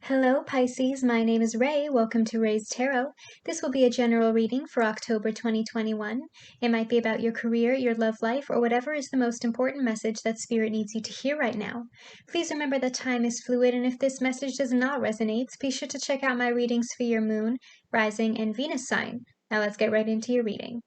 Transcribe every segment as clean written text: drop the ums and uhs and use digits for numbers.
Hello, Pisces. My name is Ray. Welcome to Ray's Tarot. This will be a general reading for October 2021. It might be about your career, your love life, or whatever is the most important message that Spirit needs you to hear right now. Please remember that time is fluid, and if this message does not resonate, be sure to check out my readings for your moon, rising, and Venus sign. Now let's get right into your reading.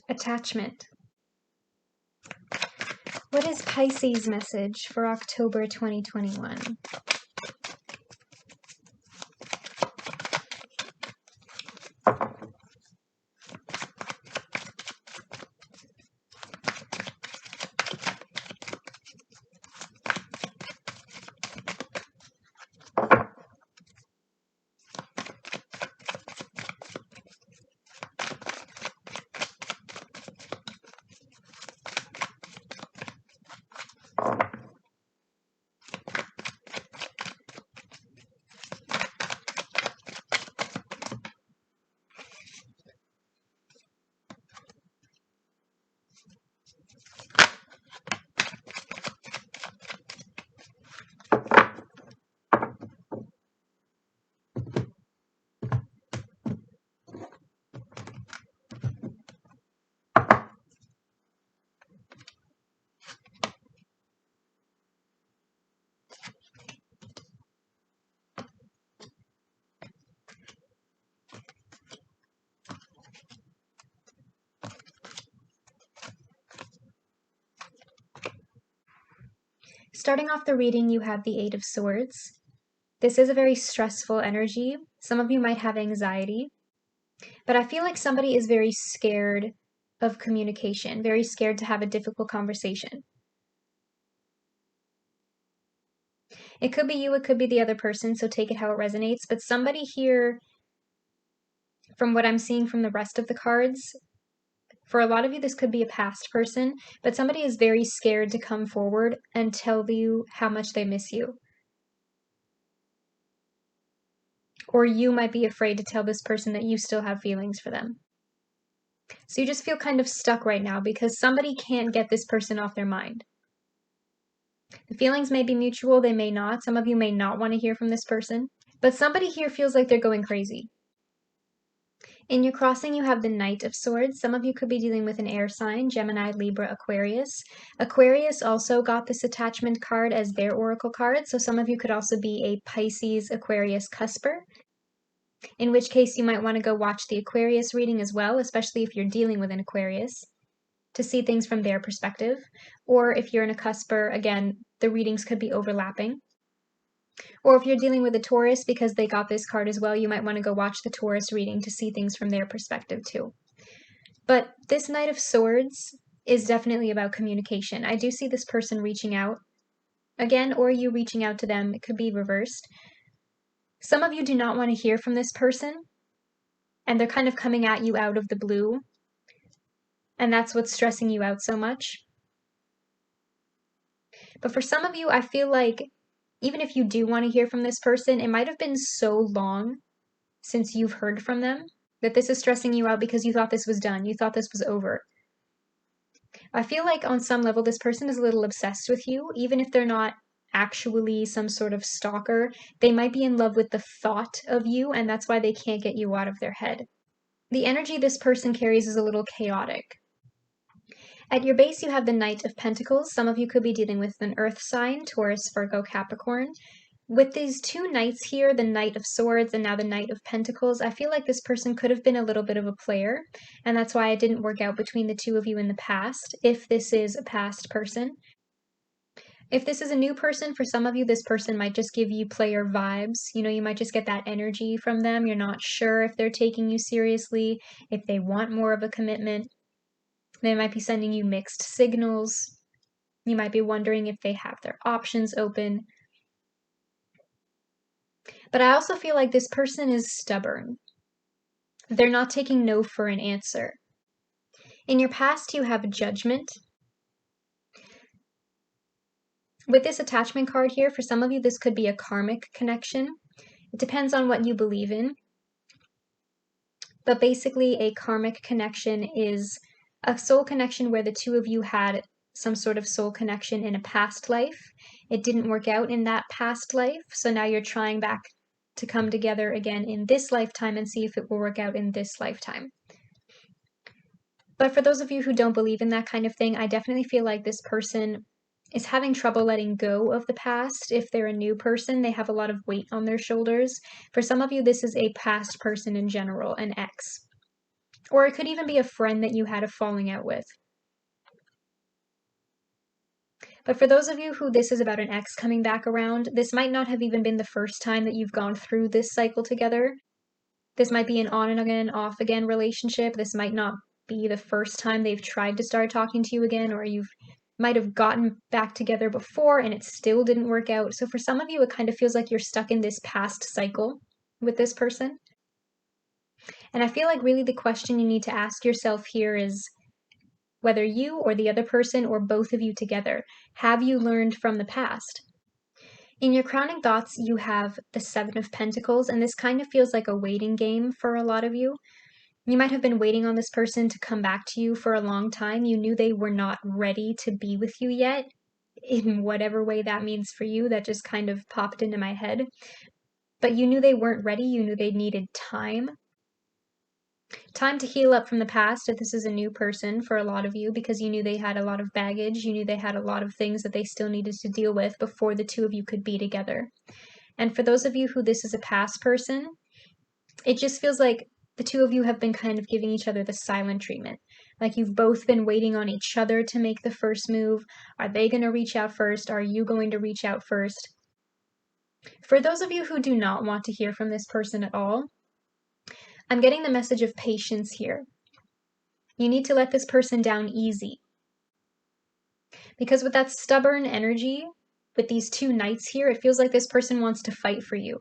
Attachment. What is Pisces' message for October 2021? Starting off the reading, you have the Eight of Swords. This is a very stressful energy. Some of you might have anxiety, but I feel like somebody is very scared of communication, very scared to have a difficult conversation. It could be you, it could be the other person, so take it how it resonates, but somebody here, from what I'm seeing from the rest of the cards, for a lot of you, this could be a past person, but somebody is very scared to come forward and tell you how much they miss you. Or you might be afraid to tell this person that you still have feelings for them. So you just feel kind of stuck right now because somebody can't get this person off their mind. The feelings may be mutual, they may not. Some of you may not want to hear from this person, but somebody here feels like they're going crazy. In your crossing, you have the Knight of Swords. Some of you could be dealing with an air sign, Gemini, Libra, Aquarius. Aquarius also got this attachment card as their oracle card, so some of you could also be a Pisces, Aquarius cusper, in which case you might want to go watch the Aquarius reading as well, especially if you're dealing with an Aquarius, to see things from their perspective. Or if you're in a cusper, again, the readings could be overlapping. Or if you're dealing with a Taurus, because they got this card as well, you might want to go watch the Taurus reading to see things from their perspective too. But this Knight of Swords is definitely about communication. I do see this person reaching out again, or you reaching out to them. It could be reversed. Some of you do not want to hear from this person, and they're kind of coming at you out of the blue, and that's what's stressing you out so much. But for some of you, I feel like even if you do want to hear from this person, it might have been so long since you've heard from them that this is stressing you out because you thought this was done. You thought this was over. I feel like on some level, this person is a little obsessed with you, even if they're not actually some sort of stalker. They might be in love with the thought of you, and that's why they can't get you out of their head. The energy this person carries is a little chaotic. At your base, you have the Knight of Pentacles. Some of you could be dealing with an earth sign, Taurus, Virgo, Capricorn. With these two knights here, the Knight of Swords and now the Knight of Pentacles, I feel like this person could have been a little bit of a player, and that's why it didn't work out between the two of you in the past, if this is a past person. If this is a new person, for some of you, this person might just give you player vibes. You know, you might just get that energy from them. You're not sure if they're taking you seriously, if they want more of a commitment. They might be sending you mixed signals. You might be wondering if they have their options open. But I also feel like this person is stubborn. They're not taking no for an answer. In your past, you have judgment. With this attachment card here, for some of you, this could be a karmic connection. It depends on what you believe in. But basically, a karmic connection is a soul connection where the two of you had some sort of soul connection in a past life. It didn't work out in that past life, so now you're trying back to come together again in this lifetime and see if it will work out in this lifetime. But for those of you who don't believe in that kind of thing, I definitely feel like this person is having trouble letting go of the past. If they're a new person, they have a lot of weight on their shoulders. For some of you, this is a past person in general, an ex. Or it could even be a friend that you had a falling out with. But for those of you who this is about an ex coming back around, this might not have even been the first time that you've gone through this cycle together. This might be an on and again, off again relationship. This might not be the first time they've tried to start talking to you again, or you've might have gotten back together before and it still didn't work out. So for some of you, it kind of feels like you're stuck in this past cycle with this person. And I feel like really the question you need to ask yourself here is whether you or the other person or both of you together, have you learned from the past? In your crowning thoughts, you have the Seven of Pentacles, and this kind of feels like a waiting game for a lot of you. You might have been waiting on this person to come back to you for a long time. You knew they were not ready to be with you yet, in whatever way that means for you. That just kind of popped into my head. But you knew they weren't ready. You knew they needed time. Time to heal up from the past if this is a new person for a lot of you, because you knew they had a lot of baggage. You knew they had a lot of things that they still needed to deal with before the two of you could be together. And for those of you who this is a past person, it just feels like the two of you have been kind of giving each other the silent treatment. Like you've both been waiting on each other to make the first move. Are they going to reach out first? Are you going to reach out first? For those of you who do not want to hear from this person at all, I'm getting the message of patience here. You need to let this person down easy. Because with that stubborn energy, with these two knights here, it feels like this person wants to fight for you.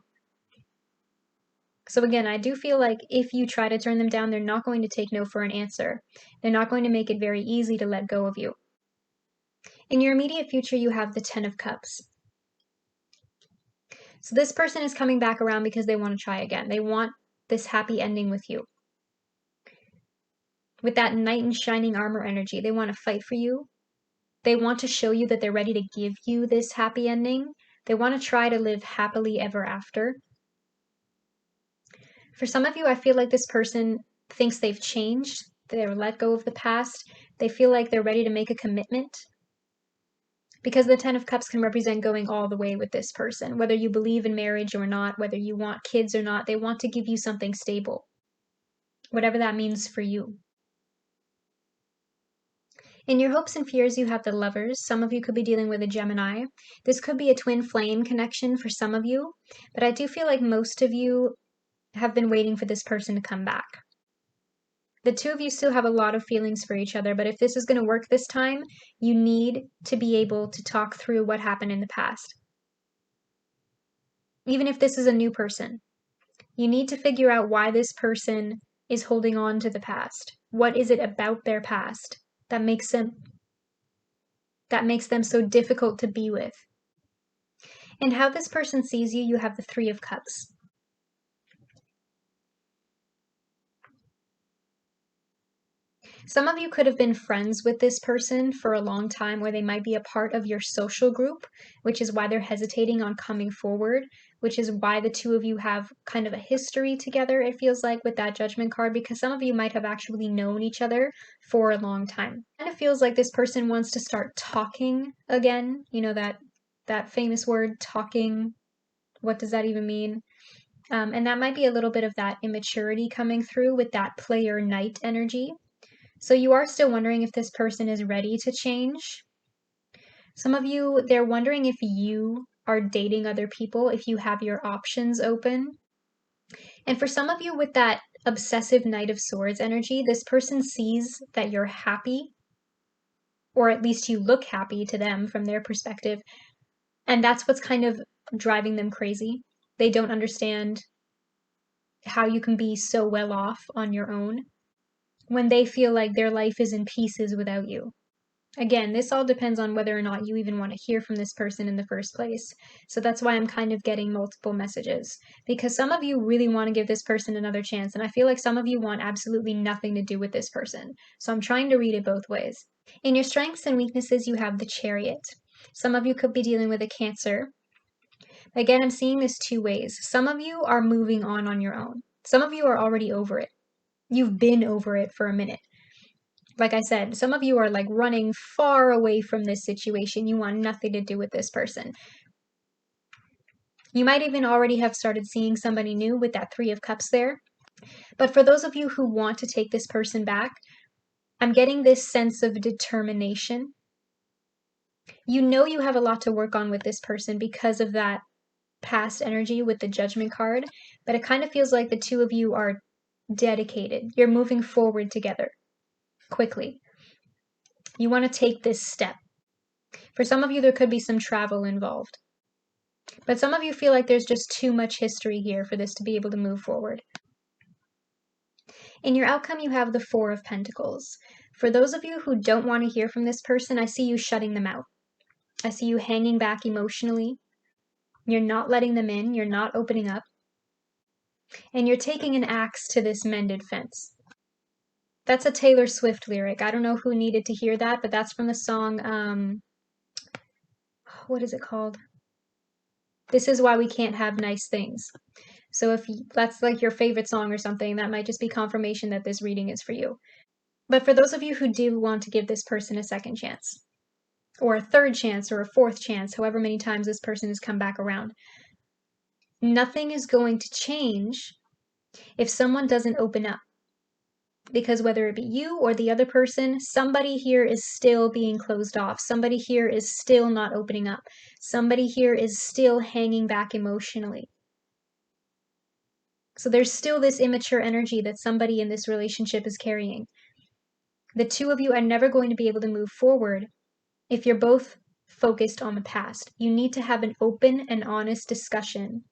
So again, I do feel like if you try to turn them down, they're not going to take no for an answer. They're not going to make it very easy to let go of you. In your immediate future, you have the Ten of Cups. So this person is coming back around because they want to try again. They want this happy ending with you. With that knight in shining armor energy, they want to fight for you. They want to show you that they're ready to give you this happy ending. They want to try to live happily ever after. For some of you, I feel like this person thinks they've changed. They're let go of the past. They feel like they're ready to make a commitment. Because the Ten of Cups can represent going all the way with this person. Whether you believe in marriage or not, whether you want kids or not, they want to give you something stable. Whatever that means for you. In your hopes and fears, you have the Lovers. Some of you could be dealing with a Gemini. This could be a twin flame connection for some of you, but I do feel like most of you have been waiting for this person to come back. The two of you still have a lot of feelings for each other, but if this is going to work this time, you need to be able to talk through what happened in the past. Even if this is a new person, you need to figure out why this person is holding on to the past. What is it about their past that makes them so difficult to be with? And how this person sees you, you have the Three of Cups. Some of you could have been friends with this person for a long time, or they might be a part of your social group, which is why they're hesitating on coming forward, which is why the two of you have kind of a history together, it feels like, with that Judgment card, because some of you might have actually known each other for a long time. It kind of feels like this person wants to start talking again. You know, that famous word, talking. What does that even mean? And that might be a little bit of that immaturity coming through with that player knight energy. So you are still wondering if this person is ready to change. Some of you, they're wondering if you are dating other people, if you have your options open. And for some of you with that obsessive Knight of Swords energy, this person sees that you're happy or at least you look happy to them from their perspective. And that's what's kind of driving them crazy. They don't understand how you can be so well off on your own when they feel like their life is in pieces without you. Again, this all depends on whether or not you even want to hear from this person in the first place. So that's why I'm kind of getting multiple messages, because some of you really want to give this person another chance, and I feel like some of you want absolutely nothing to do with this person. So I'm trying to read it both ways. In your strengths and weaknesses, you have the Chariot. Some of you could be dealing with a Cancer. Again, I'm seeing this two ways. Some of you are moving on your own. Some of you are already over it. You've been over it for a minute. Like I said, some of you are like running far away from this situation. You want nothing to do with this person. You might even already have started seeing somebody new with that Three of Cups there. But for those of you who want to take this person back, I'm getting this sense of determination. You know you have a lot to work on with this person because of that past energy with the Judgment card, but it kind of feels like the two of you are dedicated. You're moving forward together quickly. You want to take this step. For some of you, there could be some travel involved. But some of you feel like there's just too much history here for this to be able to move forward. In your outcome, you have the Four of Pentacles. For those of you who don't want to hear from this person, I see you shutting them out. I see you hanging back emotionally. You're not letting them in. You're not opening up. And you're taking an axe to this mended fence. That's a Taylor Swift lyric. I don't know who needed to hear that, but that's from the song, what is it called? This Is Why We Can't Have Nice Things. So if that's like your favorite song or something, that might just be confirmation that this reading is for you. But for those of you who do want to give this person a second chance, or a third chance, or a fourth chance, however many times this person has come back around, nothing is going to change if someone doesn't open up. Because whether it be you or the other person, somebody here is still being closed off. Somebody here is still not opening up. Somebody here is still hanging back emotionally. So there's still this immature energy that somebody in this relationship is carrying. The two of you are never going to be able to move forward if you're both focused on the past. You need to have an open and honest discussion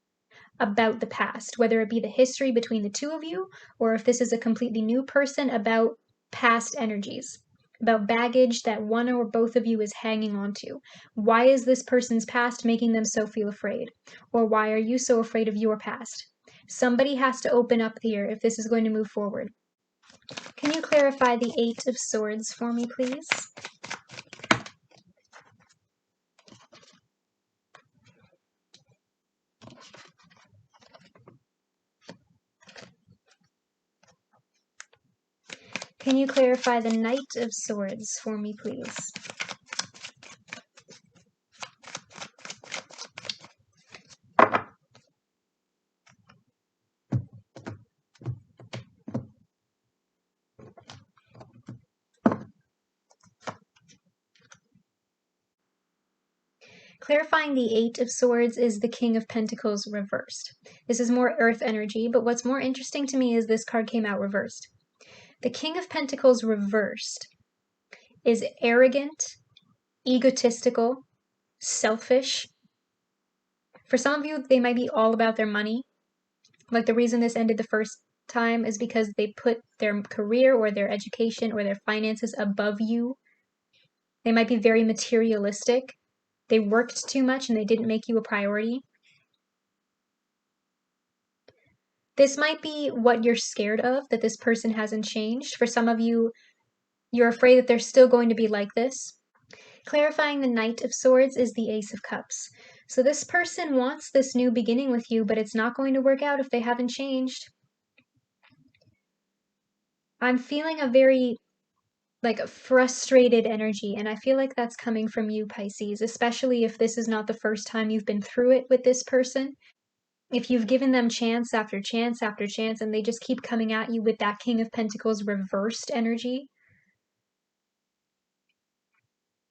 about the past, whether it be the history between the two of you, or if this is a completely new person, about past energies, about baggage that one or both of you is hanging on to. Why is this person's past making them so feel afraid? Or why are you so afraid of your past? Somebody has to open up here if this is going to move forward. Can you clarify the Eight of Swords for me, please? Can you clarify the Knight of Swords for me, please? Clarifying the Eight of Swords is the King of Pentacles reversed. This is more earth energy, but what's more interesting to me is this card came out reversed. The King of Pentacles reversed is arrogant, egotistical, selfish. For some of you, they might be all about their money. Like the reason this ended the first time is because they put their career or their education or their finances above you. They might be very materialistic. They worked too much and they didn't make you a priority. This might be what you're scared of, that this person hasn't changed. For some of you, you're afraid that they're still going to be like this. Clarifying the Knight of Swords is the Ace of Cups. So this person wants this new beginning with you, but it's not going to work out if they haven't changed. I'm feeling a very frustrated energy, and I feel like that's coming from you, Pisces, especially if this is not the first time you've been through it with this person. If you've given them chance after chance after chance and they just keep coming at you with that King of Pentacles reversed energy,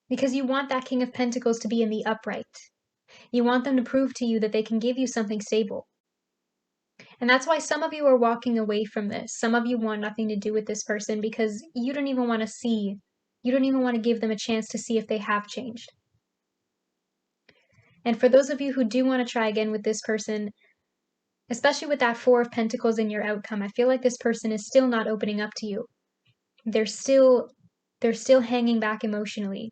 because you want that King of Pentacles to be in the upright. You want them to prove to you that they can give you something stable. And that's why some of you are walking away from this. Some of you want nothing to do with this person because you don't even want to see You don't even want to give them a chance to see if they have changed. And for those of you who do want to try again with this person, especially with that Four of Pentacles in your outcome, I feel like this person is still not opening up to you. They're still hanging back emotionally.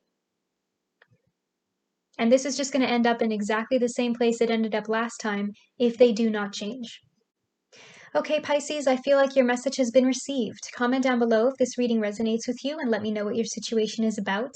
And this is just going to end up in exactly the same place it ended up last time if they do not change. Okay, Pisces, I feel like your message has been received. Comment down below if this reading resonates with you and let me know what your situation is about.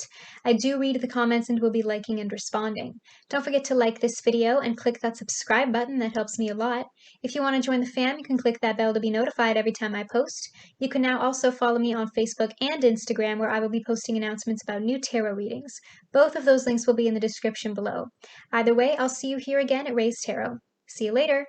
I do read the comments and will be liking and responding. Don't forget to like this video and click that subscribe button. That helps me a lot. If you want to join the fam, you can click that bell to be notified every time I post. You can now also follow me on Facebook and Instagram, where I will be posting announcements about new tarot readings. Both of those links will be in the description below. Either way, I'll see you here again at Raise Tarot. See you later.